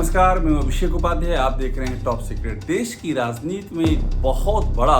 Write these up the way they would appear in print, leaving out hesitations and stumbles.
नमस्कार, मैं अभिषेक उपाध्याय। आप देख रहे हैं टॉप सीक्रेट। देश की राजनीति में एक बहुत बड़ा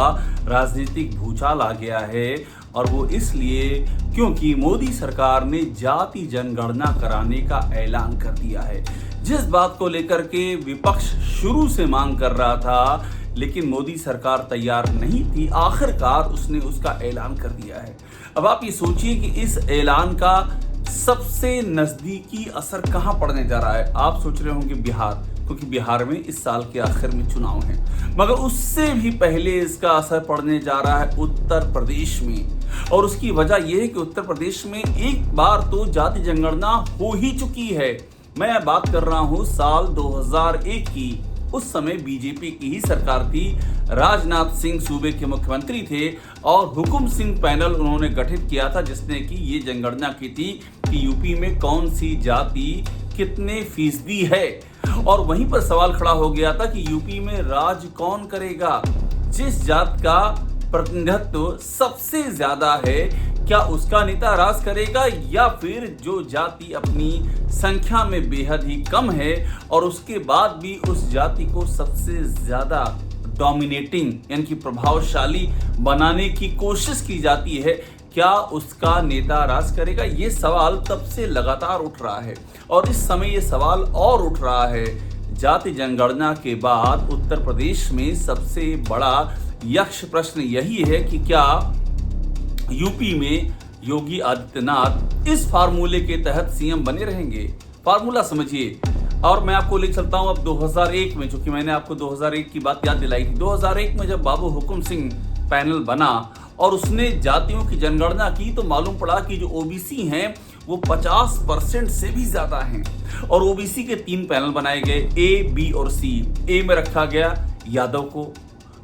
राजनीतिक भूचाल आ गया है और वो इसलिए क्योंकि मोदी सरकार ने जाति जनगणना कराने का ऐलान कर दिया है। जिस बात को लेकर के विपक्ष शुरू से मांग कर रहा था, लेकिन मोदी सरकार तैयार नहीं थी, आखिरकार उसने उसका ऐलान कर दिया है। अब आप ये सोचिए कि इस ऐलान का सबसे नजदीकी असर कहां पड़ने जा रहा है। आप सोच रहे होंगे बिहार, क्योंकि बिहार में इस साल के आखिर में चुनाव हैं। मगर उससे भी पहले इसका असर पड़ने जा रहा है उत्तर प्रदेश में। और उसकी वजह यह है कि उत्तर प्रदेश में एक बार तो जाति जनगणना हो ही चुकी है। मैं बात कर रहा हूं साल 2001 की। उस समय बीजेपी की ही सरकार थी, राजनाथ सिंह सूबे के मुख्यमंत्री थे और हुकुम सिंह पैनल उन्होंने गठित किया था, जिसने कि ये जनगणना की थी कि यूपी में कौन सी जाति कितने फीसदी है। और वहीं पर सवाल खड़ा हो गया था कि यूपी में राज कौन करेगा। जिस जात का प्रतिनिधित्व सबसे ज्यादा है, क्या उसका नेता राज करेगा या फिर जो जाति अपनी संख्या में बेहद ही कम है और उसके बाद भी उस जाति को सबसे ज्यादा डोमिनेटिंग यानी कि प्रभावशाली बनाने की कोशिश की जाती है, क्या उसका नेता राज करेगा। ये सवाल तब से लगातार उठ रहा है और इस समय ये सवाल और उठ रहा है। जाति जनगणना के बाद उत्तर प्रदेश में सबसे बड़ा यक्ष प्रश्न यही है कि क्या यूपी में योगी आदित्यनाथ इस फार्मूले के तहत सीएम बने रहेंगे। फार्मूला समझिए, और मैं आपको ले चलता हूं अब 2001 में, क्योंकि मैंने आपको 2001 की बात याद दिलाई थी। 2001 में जब बाबू हुकुम सिंह पैनल बना और उसने जातियों की जनगणना की, तो मालूम पड़ा कि जो ओबीसी हैं वो 50% से भी ज्यादा हैं। और ओबीसी के 3 पैनल बनाए गए, ए, बी और सी। ए में रखा गया यादव को,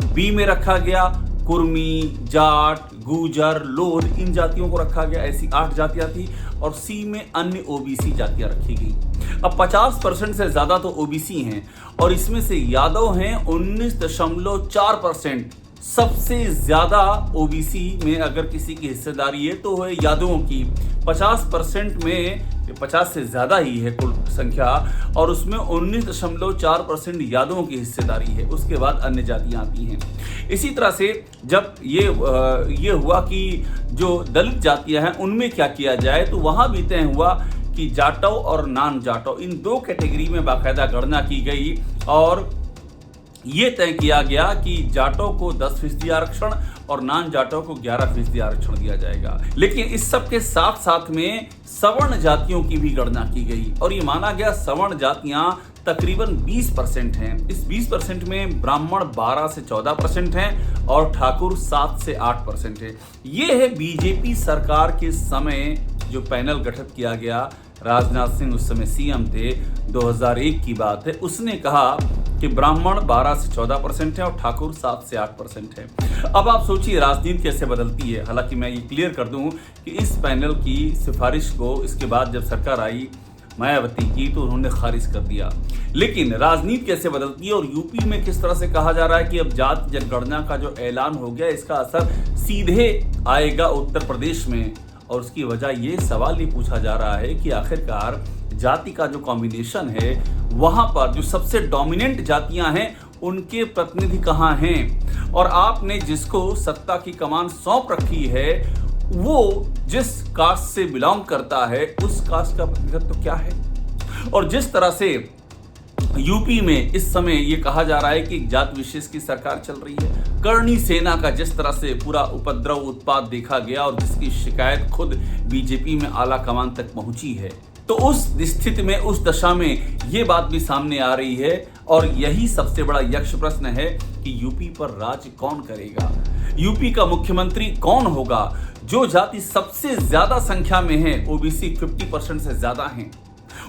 बी में रखा गया कुर्मी, जाट, गुजर, लोध, इन जातियों को रखा गया। ऐसी 8 जातियां थी। और सी में अन्य ओबीसी जातियां रखी गई। अब 50% से ज्यादा तो ओबीसी हैं और इसमें से यादव हैं 19.4%। सबसे ज्यादा ओबीसी में अगर किसी की हिस्सेदारी है तो है यादवों की। 50% में 50 से ज्यादा ही है कुल संख्या, और उसमें 19.4% यादवों की हिस्सेदारी है। उसके बाद अन्य जातियां आती हैं। इसी तरह से जब ये हुआ कि जो दलित जातियां हैं उनमें क्या किया जाए, तो वहां भी तय हुआ कि जाटव और नॉन जाटव, इन 2 कैटेगरी में बाकायदा गणना की गई और ये तय किया गया कि जाटों को 10% आरक्षण और नॉन जाटों को 11% आरक्षण दिया जाएगा। लेकिन इस सब के साथ साथ में सवर्ण जातियों की भी गणना की गई और ये माना गया सवर्ण जातियां तकरीबन 20% हैं। इस 20% में ब्राह्मण 12 से 14% हैं और ठाकुर 7 से 8% है। ये है बीजेपी सरकार के समय जो पैनल गठित किया गया। राजनाथ सिंह उस समय सीएम थे, 2001 की बात है। उसने कहा कि ब्राह्मण 12 से 14% है और ठाकुर 7 से 8% है। अब आप सोचिए राजनीति कैसे बदलती है। हालांकि मैं ये क्लियर कर दूं कि इस पैनल की सिफारिश को इसके बाद जब सरकार आई मायावती की, तो उन्होंने खारिज कर दिया। लेकिन राजनीति कैसे बदलती है और यूपी में किस तरह से कहा जा रहा है कि अब जाति जनगणना का जो ऐलान हो गया, इसका असर सीधे आएगा उत्तर प्रदेश में। और उसकी वजह ये सवाल ये पूछा जा रहा है कि आखिरकार जाति का जो कॉम्बिनेशन है, वहां पर जो सबसे डोमिनेंट जातियां हैं उनके प्रतिनिधि कहां हैं। और आपने जिसको सत्ता की कमान सौंप रखी है, वो जिस कास्ट से बिलोंग करता है, उस कास्ट का प्रतिनिधित्व क्या है। और जिस तरह से यूपी में इस समय ये कहा जा रहा है कि जात विशेष की सरकार चल रही है, करणी सेना का जिस तरह से पूरा उपद्रव उत्पात देखा गया और जिसकी शिकायत खुद बीजेपी में आला कमान तक पहुंची है, तो उस स्थिति में, उस दशा में ये बात भी सामने आ रही है। और यही सबसे बड़ा यक्ष प्रश्न है कि यूपी पर राज कौन करेगा, यूपी का मुख्यमंत्री कौन होगा। जो जाति सबसे ज्यादा संख्या में है, ओबीसी 50% से ज्यादा हैं।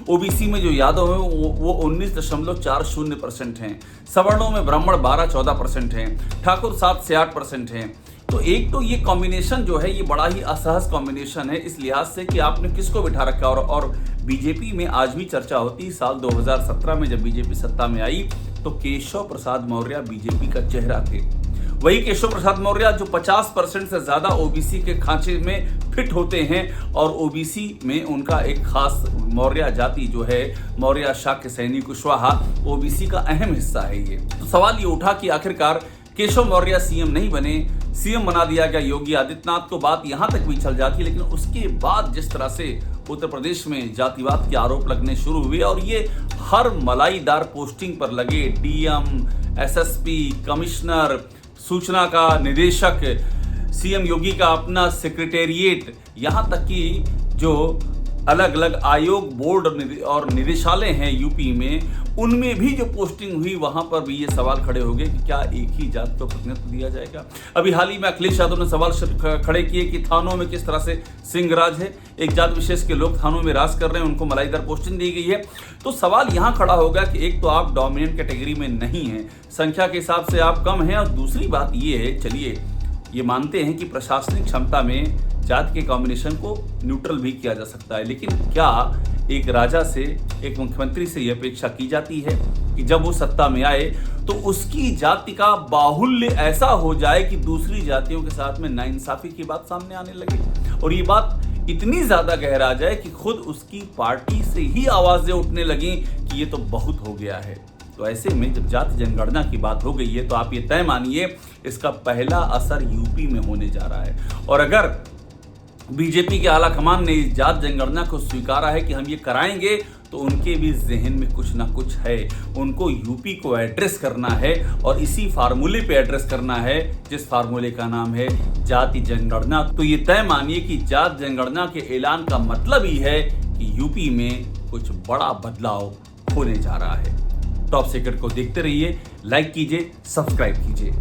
ओबीसी में जो यादव हैं वो 19.40% हैं। सवर्णों में ब्राह्मण 12-14% हैं। ठाकुर 7 से 8% हैं। तो एक तो ये कॉम्बिनेशन जो है ये बड़ा ही असहज कॉम्बिनेशन है इस लिहाज से कि आपने किसको बिठा रखा। और बीजेपी में आज भी चर्चा होती, साल 2017 में जब बीजेपी सत्ता में आई तो केशव प्रसाद मौर्य बीजेपी का चेहरा थे। वही केशव प्रसाद मौर्य जो 50% से ज्यादा ओबीसी के खांचे में फिट होते हैं और ओबीसी में उनका एक खास मौर्य जाति जो है मौर्य शाक्य सैनी कुशवाहा ओबीसी का अहम हिस्सा है। ये तो सवाल ये उठा कि आखिरकार केशव मौर्य सीएम नहीं बने, सीएम बना दिया गया योगी आदित्यनाथ को। बात यहां तक भी चल जाती, लेकिन उसके बाद जिस तरह से उत्तर प्रदेश में जातिवाद के आरोप लगने शुरू हुए और ये हर मलाईदार पोस्टिंग पर लगे, डीएम, एसएसपी, कमिश्नर, सूचना का निदेशक, सीएम योगी का अपना सेक्रेटेरिएट, यहां तक कि जो अलग अलग आयोग, बोर्ड और निदेशालय हैं यूपी में, उनमें भी जो पोस्टिंग हुई वहां पर भी ये सवाल खड़े हो गए कि क्या एक ही जात को प्रतिनिधित्व दिया जाएगा। अभी हाल ही में अखिलेश यादव ने सवाल खड़े किए कि थानों में किस तरह से सिंहराज है, एक जात विशेष के लोग थानों में राज कर रहे हैं, उनको मलाईदार पोस्टिंग दी गई है। तो सवाल यहां खड़ा होगा कि एक तो आप डोमिनेंट कैटेगरी में नहीं हैं, संख्या के हिसाब से आप कम हैं, और दूसरी बात ये है, चलिए ये मानते हैं कि प्रशासनिक क्षमता में जात के कॉम्बिनेशन को न्यूट्रल भी किया जा सकता है, लेकिन क्या एक राजा से, एक मुख्यमंत्री से यह अपेक्षा की जाती है कि जब वो सत्ता में आए तो उसकी जाति का बाहुल्य ऐसा हो जाए कि दूसरी जातियों के साथ में नाइंसाफी की बात सामने आने लगे, और ये बात इतनी ज्यादा गहरा जाए कि खुद उसकी पार्टी से ही आवाजें उठने लगी कि ये तो बहुत हो गया है। तो ऐसे में जब जाति जनगणना की बात हो गई है तो आप ये तय मानिए इसका पहला असर यूपी में होने जा रहा है। और अगर बीजेपी के आला कमान ने इस जात जनगणना को स्वीकारा है कि हम ये कराएंगे, तो उनके भी जहन में कुछ ना कुछ है, उनको यूपी को एड्रेस करना है और इसी फार्मूले पे एड्रेस करना है जिस फार्मूले का नाम है जाति जनगणना। तो ये तय मानिए कि जात जनगणना के ऐलान का मतलब ही है कि यूपी में कुछ बड़ा बदलाव होने जा रहा है। टॉप सीक्रेट को देखते रहिए, लाइक कीजिए, सब्सक्राइब कीजिए।